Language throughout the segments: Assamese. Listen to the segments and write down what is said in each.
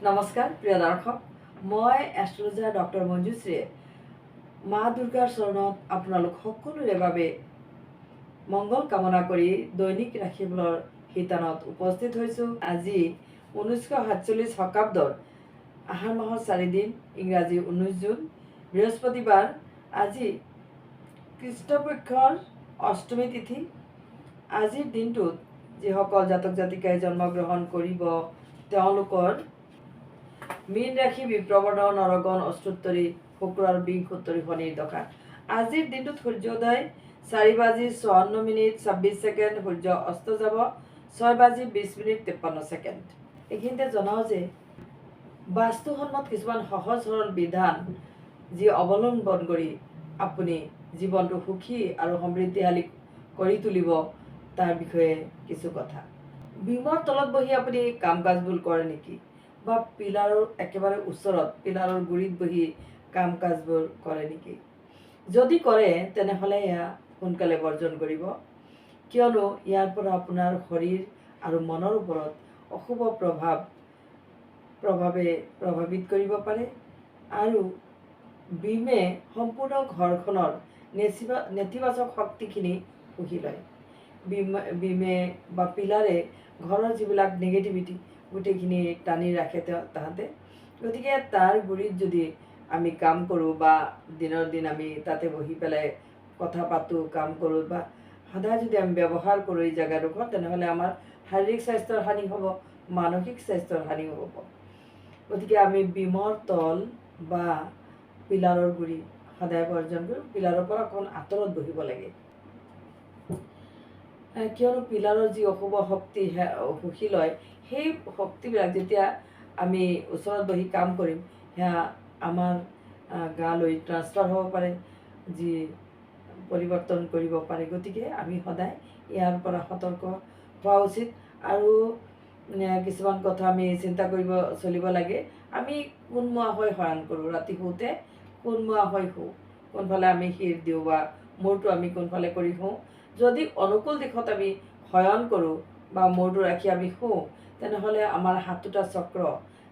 নমস্কাৰ প্ৰিয় দৰ্শক, মই এষ্ট্ৰলজাৰ ডক্টৰ মঞ্জুশ্ৰীয়ে মা দুৰ্গাৰ চৰণত আপোনালোক সকলোৰে বাবে মংগল কামনা কৰি দৈনিক ৰাশিফলৰ শিতানত উপস্থিত হৈছোঁ। আজি 1947 শকাব্দৰ আহাৰ মাহৰ 4 দিন, ইংৰাজী 19 জুন, বৃহস্পতিবাৰ। আজি কৃষ্ণপক্ষৰ অষ্টমী তিথি। আজিৰ দিনটোত যিসকল জাতক জাতিকাই জন্মগ্ৰহণ কৰিব তেওঁলোকৰ মীন ৰাশি, বিপ্ৰবৰ্ণ, নৰগণ, অষ্টোত্তৰী, শুক্ৰ আৰু বিংশোত্তৰী শনিৰ দশা। আজিৰ দিনটোত সূৰ্যোদয় 4:54:26, সূৰ্য অস্ত যাব 6:20:53। এইখিনিতে জনাওঁ যে বাস্তুসন্মত কিছুমান সহজ সৰল বিধান যি অৱলম্বন কৰি আপুনি জীৱনটো সুখী আৰু সমৃদ্ধিশালী কৰি তুলিব, তাৰ বিষয়ে কিছু কথা। বিমৰ তলত বহি আপুনি কাম কাজবোৰ কৰে নেকি? বা পিলাৰৰ একেবাৰে ওচৰত, পিলাৰৰ গুৰিত বহি কাম কাজবোৰ কৰে নেকি? যদি কৰে তেনেহ'লে এয়া সোনকালে বৰ্জন কৰিব, কিয়নো ইয়াৰ পৰা আপোনাৰ শৰীৰ আৰু মনৰ ওপৰত অশুভ প্ৰভাৱিত কৰিব পাৰে। আৰু বিমে সম্পূৰ্ণ ঘৰখনৰ নেতিবাচক শক্তিখিনি শুহি লয়। বিমে বা পিলাৰে ঘৰৰ যিবিলাক নিগেটিভিটি গোটেইখিনি টানি ৰাখে তাহাঁতে। গতিকে তাৰ গুৰিত যদি আমি কাম কৰোঁ বা দিনৰ দিন আমি তাতে বহি পেলাই কথা পাতোঁ, কাম কৰোঁ, বা সদায় যদি আমি ব্যৱহাৰ কৰোঁ এই জেগাডোখৰ, তেনেহ'লে আমাৰ শাৰীৰিক স্বাস্থ্যৰ হানি হ'ব, মানসিক স্বাস্থ্যৰ হানিও হ'ব। গতিকে আমি বিমৰ তল বা পিলাৰৰ গুৰি সদায় বৰ্জন কৰোঁ। পিলাৰৰ পৰা অকণ আঁতৰত বহিব লাগে, কিয়নো পিলাৰৰ যি অশুভ শক্তি শুহি লয়, সেই শক্তিবিলাক যেতিয়া আমি ওচৰত বহি কাম কৰিম, সেয়া আমাৰ গালৈ ট্ৰান্সফাৰ হ'ব পাৰে, যি পৰিৱৰ্তন কৰিব পাৰে। গতিকে আমি সদায় ইয়াৰ পৰা সতৰ্ক হোৱা উচিত। আৰু কিছুমান কথা আমি চিন্তা কৰিব চলিব লাগে। আমি কোনমুৱা হৈ শয়ন কৰোঁ, ৰাতি শুওঁতে কোনমুৱা হৈ শুওঁ, কোনফালে আমি শিৰ দিওঁ বা মূৰটো আমি কোনফালে কৰি শুওঁ। যদি অনুকূল দিশত আমি শয়ন কৰোঁ বা মূৰটো ৰাখি আমি শুওঁ, তেনেহ'লে আমাৰ 7টা চক্ৰ,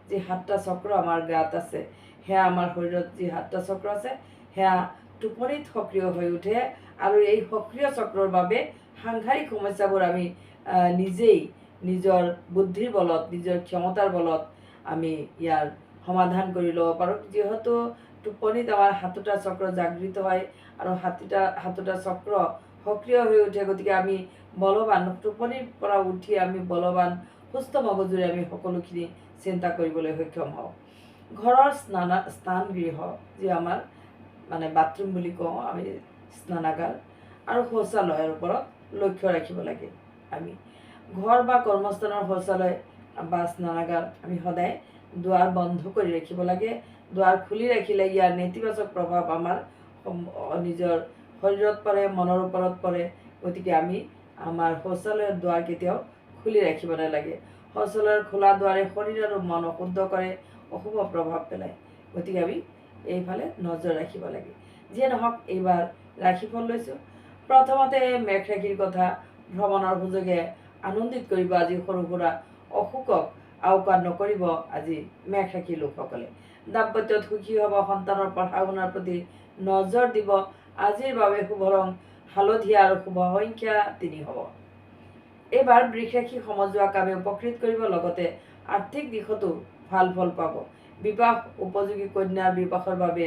যি 7টা চক্ৰ আমাৰ গাত আছে, সেয়া আমাৰ শৰীৰত যি 7টা চক্ৰ আছে, সেয়া টোপনিত সক্ৰিয় হৈ উঠে। আৰু এই সক্ৰিয় চক্ৰৰ বাবে সাংসাৰিক সমস্যাবোৰ আমি নিজেই নিজৰ বুদ্ধিৰ বলত, নিজৰ ক্ষমতাৰ বলত আমি ইয়াৰ সমাধান কৰি ল'ব পাৰোঁ। যিহেতু টোপনিত আমাৰ 7টা চক্ৰ জাগৃত হয় আৰু 7টা চক্ৰ সক্ৰিয় হৈ উঠে, গতিকে আমি বলৱান, টোপনিৰ পৰা উঠি আমি বলৱান, সুস্থ মগজুৰে আমি সকলোখিনি চিন্তা কৰিবলৈ সক্ষম হওঁ। ঘৰৰ স্নান গৃহ, যি আমাৰ বাথৰুম বুলি কওঁ আমি, স্নানাগাৰ আৰু শৌচালয়ৰ ওপৰত লক্ষ্য ৰাখিব লাগে। আমি ঘৰ বা কৰ্মস্থানৰ শৌচালয় বা স্নানাগাৰ আমি সদায় দুৱাৰ বন্ধ কৰি ৰাখিব লাগে। দুৱাৰ খুলি ৰাখিলে ইয়াৰ নেতিবাচক প্ৰভাৱ আমাৰ নিজৰ শৰীৰত পৰে, মনৰ ওপৰত পৰে। গতিকে আমি আমাৰ শৌচালয়ৰ দুৱাৰ কেতিয়াও খুলি ৰাখিব নালাগে। শৌচালয়ৰ খোলা দুৱাৰে শৰীৰ আৰু মন অশুদ্ধ কৰে, অশুভ প্ৰভাৱ পেলায়। গতিকে আমি এইফালে নজৰ ৰাখিব লাগে। যিয়ে নহওক, এইবাৰ ৰাশিফল লৈছোঁ। প্ৰথমতে মেঘ ৰাশিৰ কথা। ভ্ৰমণৰ সুযোগে আনন্দিত কৰিব। আজি সৰু সুৰা অসুখক আওকাণ নকৰিব আজি মেঘ ৰাশিৰ লোকসকলে। দাম্পত্যত সুখী হ'ব। সন্তানৰ পঢ়া শুনাৰ প্ৰতি নজৰ দিব। আজিৰ বাবে শুভ ৰং হালধীয়া আৰু শুভ সংখ্যা 3 হ'ব। এইবাৰ বৃষ ৰাশি সমজুৱা কামে উপকৃত কৰিব, লগতে আৰ্থিক দিশতো ভাল ফল পাব। বিবাহ উপযোগী কন্যাৰ বিবাহৰ বাবে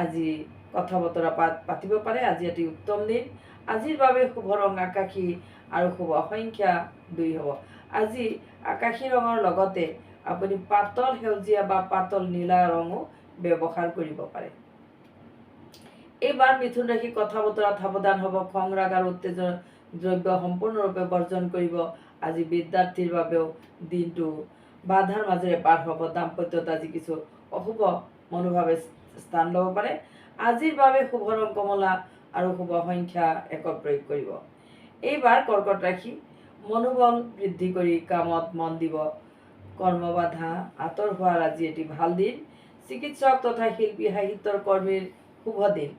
আজি কথা বতৰা পাতিব পাৰে। আজি এটি উত্তম দিন। আজিৰ বাবে শুভ ৰং আকাশী আৰু শুভ সংখ্যা 2 হ'ব। আজি আকাশী ৰঙৰ লগতে আপুনি পাতল সেউজীয়া বা পাতল নীলা ৰঙো ব্যৱহাৰ কৰিব পাৰে। এইবাৰ মিথুন ৰাশি কথা বতৰাত সাৱধান হ'ব। খং, ৰাগ আৰু উত্তেজনা দ্ৰব্য সম্পূৰ্ণৰূপে বৰ্জন কৰিব। আজি বিদ্যাৰ্থীৰ বাবেও দিনটো বাধাৰ মাজেৰে পাৰ হ'ব। দাম্পত্যত আজি কিছু অশুভ মনোভাৱে স্থান ল'ব পাৰে। আজিৰ বাবে শুভ ৰং কমলা আৰু শুভ সংখ্যা 1 প্ৰয়োগ কৰিব। এইবাৰ কৰ্কট ৰাশি মনোবল বৃদ্ধি কৰি কামত মন দিব। কৰ্মবাধা আঁতৰ হোৱাৰ আজি এটি ভাল দিন। চিকিৎসক তথা শিল্পী সাহিত্যৰ কৰ্মীৰ শুভ দিন।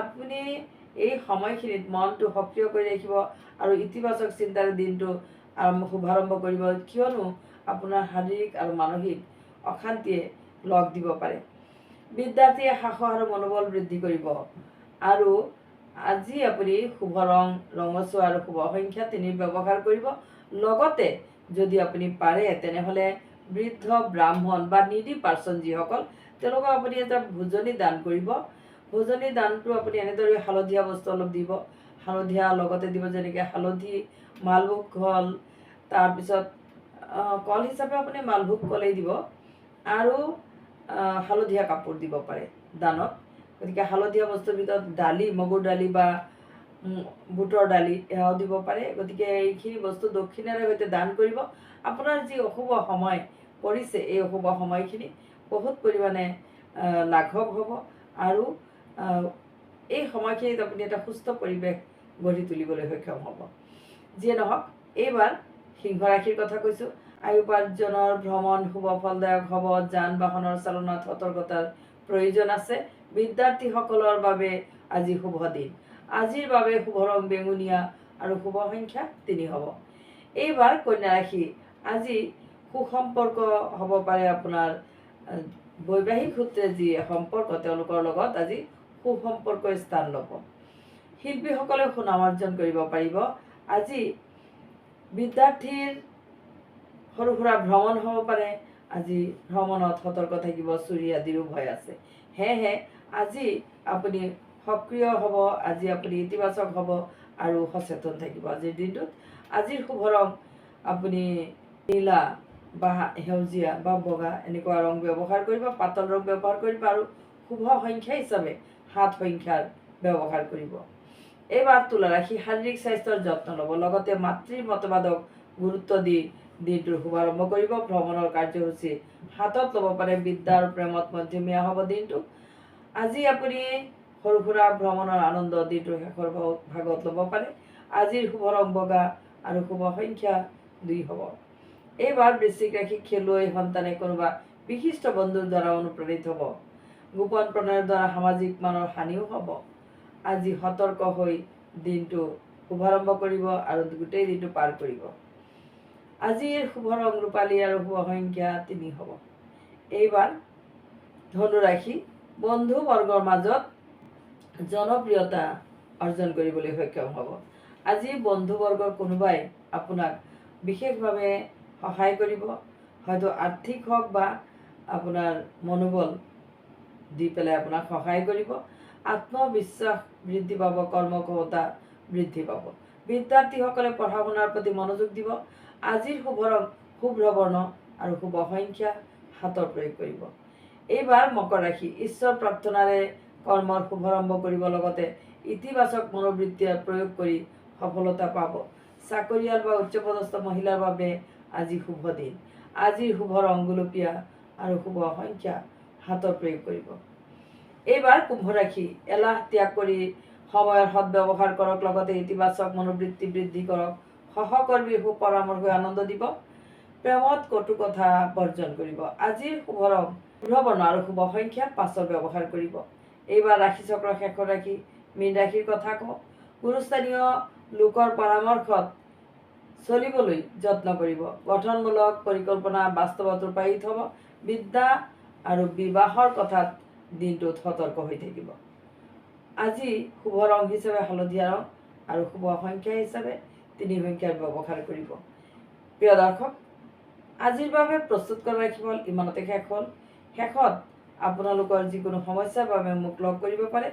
আপুনি এই সময়খিনিত মনটো সক্ৰিয় কৰি ৰাখিব আৰু ইতিবাচক চিন্তাৰে দিনটো শুভাৰম্ভ কৰিব, কিয়নো আপোনাৰ শাৰীৰিক আৰু মানসিক অশান্তিয়ে লগ দিব পাৰে। বিদ্যাৰ্থীয়ে সাহস আৰু মনোবল বৃদ্ধি কৰিব। আৰু আজি আপুনি শুভ ৰং ৰঙচুৱা আৰু শুভ সংখ্যা 3 ব্যৱহাৰ কৰিব। লগতে যদি আপুনি পাৰে তেনেহ'লে বৃদ্ধ ব্ৰাহ্মণ বা নিডি পাৰ্চন যিসকল তেওঁলোকক আপুনি এটা ভোজনী দান কৰিব। ভোজনী দানটো আপুনি এনেদৰে হালধীয়া বস্তু অলপ দিব, হালধীয়া লগতে দিব যেনেকৈ হালধি, মালভোগ কল, তাৰপিছত কল হিচাপে আপুনি মালভোগ কলেই দিব আৰু হালধীয়া কাপোৰ দিব পাৰে দানত। গতিকে হালধীয়া বস্তুৰ ভিতৰত দালি, মগুৰ দালি বা বুটৰ দালি এয়াও দিব পাৰে। গতিকে এইখিনি বস্তু দক্ষিণাৰে সৈতে দান কৰিব। আপোনাৰ যি অশুভ সময় পৰিছে এই অশুভ সময়খিনি বহুত পৰিমাণে লাঘৱ হ'ব আৰু এই সময়খিনিত আপুনি এটা সুস্থ পৰিৱেশ গঢ়ি তুলিবলৈ সক্ষম হ'ব। যিয়ে নহওক, এইবাৰ সিংহ ৰাশিৰ কথা কৈছোঁ। আয়ুপাৰ্জনৰ ভ্ৰমণ শুভ ফলদায়ক হ'ব। যান বাহনৰ চালনাত সতৰ্কতাৰ প্ৰয়োজন আছে। বিদ্যাৰ্থীসকলৰ বাবে আজি শুভ দিন। আজিৰ বাবে শুভ ৰং বেঙুনীয়া আৰু শুভ সংখ্যা 3 হ'ব। এইবাৰ কন্যা ৰাশি, আজি সুসম্পৰ্ক হ'ব পাৰে। আপোনাৰ বৈবাহিক সূত্ৰে যি সম্পৰ্ক তেওঁলোকৰ লগত আজি সুসম্পৰ্কই স্থান ল'ব। শিল্পীসকলে সুনাম অৰ্জন কৰিব পাৰিব। আজি বিদ্যাৰ্থীৰ সৰু সুৰা ভ্ৰমণ হ'ব পাৰে। আজি ভ্ৰমণত সতৰ্ক থাকিব, চুৰি আদিৰো ভয় আছে। সেয়েহে আজি আপুনি সক্ৰিয় হ'ব, আজি আপুনি ইতিবাচক হ'ব আৰু সচেতন থাকিব আজিৰ দিনটোত। আজিৰ শুভ ৰং আপুনি নীলা বা সেউজীয়া বা বগা এনেকুৱা ৰং ব্যৱহাৰ কৰিব, পাতল ৰং ব্যৱহাৰ কৰিব আৰু শুভ সংখ্যা হিচাপে 7 সংখ্যাৰ ব্যৱহাৰ কৰিব। এইবাৰ তুলা ৰাশি, শাৰীৰিক স্বাস্থ্যৰ যত্ন ল'ব। লগতে মাতৃৰ মতবাদক গুৰুত্ব দি দিনটোৰ শুভাৰম্ভ কৰিব। ভ্ৰমণৰ কাৰ্যসূচী হাতত ল'ব পাৰে। বিদ্যা আৰু প্ৰেমত মধ্যমীয়া হ'ব দিনটো। আজি আপুনি সৰু সুৰা ভ্ৰমণৰ আনন্দ দিনটোৰ শেষৰ ভাগত ল'ব পাৰে। আজিৰ শুভ ৰং বগা আৰু শুভ সংখ্যা 2 হ'ব। এইবাৰ বৃশ্চিক ৰাশি, খেলুৱৈ সন্তানে কোনোবা বিশিষ্ট বন্ধুৰ দ্বাৰা অনুপ্ৰাণিত হ'ব। গোপন প্ৰণয়ৰ দ্বাৰা সামাজিক মানৰ হানিও হ'ব। আজি সতৰ্ক হৈ দিনটো শুভাৰম্ভ কৰিব আৰু গোটেই দিনটো পাৰ কৰিব। আজিৰ শুভ ৰং ৰূপালী আৰু শুভ সংখ্যা 3 হ'ব। এইবাৰ ধনু ৰাশি, বন্ধু বৰ্গৰ মাজত জনপ্ৰিয়তা অৰ্জন কৰিবলৈ সক্ষম হ'ব। আজি বন্ধু বৰ্গৰ কোনোবাই আপোনাক বিশেষভাৱে সহায় কৰিব, হয়তো আৰ্থিক হওক বা আপোনাৰ মনোবল দি পেলাই আপোনাক সহায় কৰিব। আত্মবিশ্বাস বৃদ্ধি পাব, কৰ্মক্ষমতা বৃদ্ধি পাব। বিদ্যাৰ্থীসকলে পঢ়া শুনাৰ প্ৰতি মনোযোগ দিব। আজিৰ শুভ ৰং শুভ্ৰ বৰ্ণ আৰু শুভ সংখ্যা 7 প্ৰয়োগ কৰিব। এইবাৰ মকৰ ৰাশি, ঈশ্বৰ প্ৰাৰ্থনাৰে কৰ্মৰ শুভাৰম্ভ কৰিব। লগতে ইতিবাচক মনোবৃত্তি প্ৰয়োগ কৰি সফলতা পাব। চাকৰিয়াল বা উচ্চপদস্থ মহিলাৰ বাবে আজি শুভ দিন। আজিৰ শুভ ৰং গুলপীয়া আৰু শুভ সংখ্যা 7 প্ৰয়োগ কৰিব। এইবাৰ কুম্ভ ৰাশি, এলাহ ত্যাগ কৰি সময়ৰ সদ্ব্যৱহাৰ কৰক। লগতে ইতিবাচক মনোবৃত্তি বৃদ্ধি কৰক। সহকৰ্মীৰ সুপৰামৰ্শই আনন্দ দিব। প্ৰেমত কটু কথা বৰ্জন কৰিব। আজিৰ শুভ ৰং শুভ্ৰ বৰ্ণ আৰু শুভ সংখ্যা 5 ব্যৱহাৰ কৰিব। এইবাৰ ৰাশি চক্ৰৰ শেষৰ ৰাশি মীন ৰাশিৰ কথা কওঁ। গুৰুস্থানীয় লোকৰ পৰামৰ্শত চলিবলৈ যত্ন কৰিব। গঠনমূলক পৰিকল্পনা বাস্তৱত ৰূপায়িত হ'ব। বিদ্যা আৰু বিবাহৰ কথাত দিনটোত সতৰ্ক হৈ থাকিব। আজি শুভ ৰং হিচাপে হালধীয়া ৰং আৰু শুভ সংখ্যা হিচাপে 3 সংখ্যাৰ ব্যৱহাৰ কৰিব। প্ৰিয় দৰ্শক, আজিৰ বাবে প্ৰস্তুত কৰা ৰাশিফল ইমানতে শেষ হ'ল। শেষত আপোনালোকৰ যিকোনো সমস্যাৰ বাবে মোক লগ কৰিব পাৰে।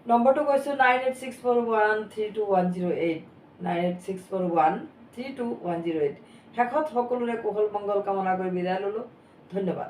নম্বৰটো কৈছোঁ 9864132108 9864132108। শেষত সকলোৰে কুশল মংগল কামনা কৰি বিদায় ল'লোঁ। ধন্যবাদ।